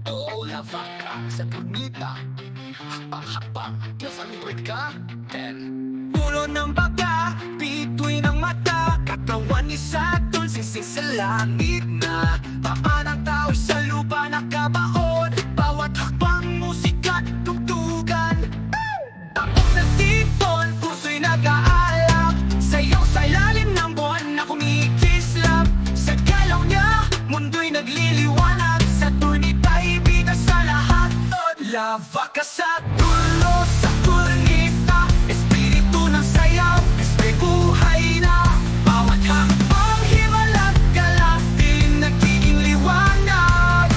Oo, lava ka sa turnita. Hakbang-hakbang, nasalubay ka. 10. Ulo ng baga, bituin ng mata. Katawan ni Saturn, singsing sa langit na. Paa ng tao sa lupa nakabaon. Bawat hakbang, musika, tugtugan. Tapos na tipon, puso'y nag-aalak. Sayaw sa ilalim ng buwan na kumikislap. Sa galaw niya, mundo'y nagliliwanag. Sa turnita'y bida sa lahat. Lava ka sa tulo, sa turnita. Espiritu ng sayaw, may buhay na. Bawat hakbang, himalag, galapin, nagiging liwanag.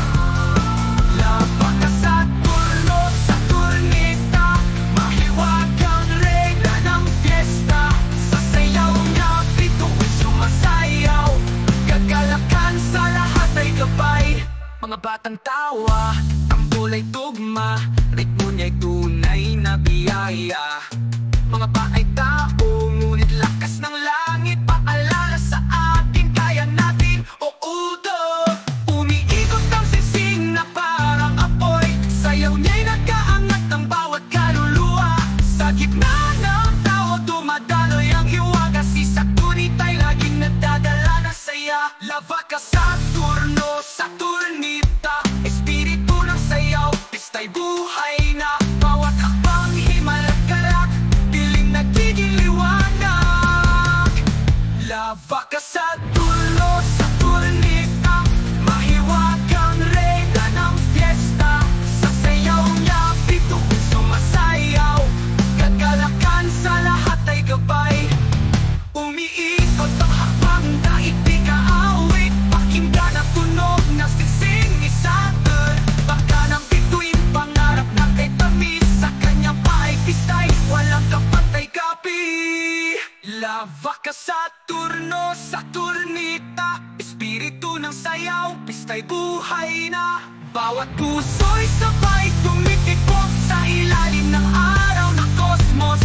Lava ka sa tulo, sa turnita. Mahiwagang regla ng fiesta. Sa sayaw niya, bituin sumasayaw. Gagalakan sa lahat ay gabay. Mga batang tawa, ang kulay tugma. Ritmo niya'y tunay na biyaya. Mga paay tao, ngunit lakas ng langit. Paalala sa atin, kaya natin o udo. Umiikot ang sisig na parang apoy. Sayaw niya'y nag-aangat ng bawat kaluluwa. Sa gitna ng tao, dumadaloy ang hiwaga. Si Saturnita'y laging nadadala ng saya. Lava ka sa turno, sa turnita. Espiritu ng sayaw, pista'y buhay na. Bawat hakbang, himalag-galak, piling nagiging liwanag. Lava ka sa tulo, sa turnita. Mahiwagang regla ng fiesta. Sa sayaw niya, bituin sumasayaw. Gagalakan sa lahat ay gabay. Umiikot ang hakbang, dahil di kaawit. Pakinggan ang tunog ng singsing ni Saturn. Baka nang bituin, pangarap na kay tamis. Sa kanyang paay, pistay, walang kapantay-kapi. Lava ka sa turno, sa turnita. Espiritu ng sayaw, pista'y buhay na. Bawat puso'y sabay tumitikok sa ilalim ng araw ng kosmos.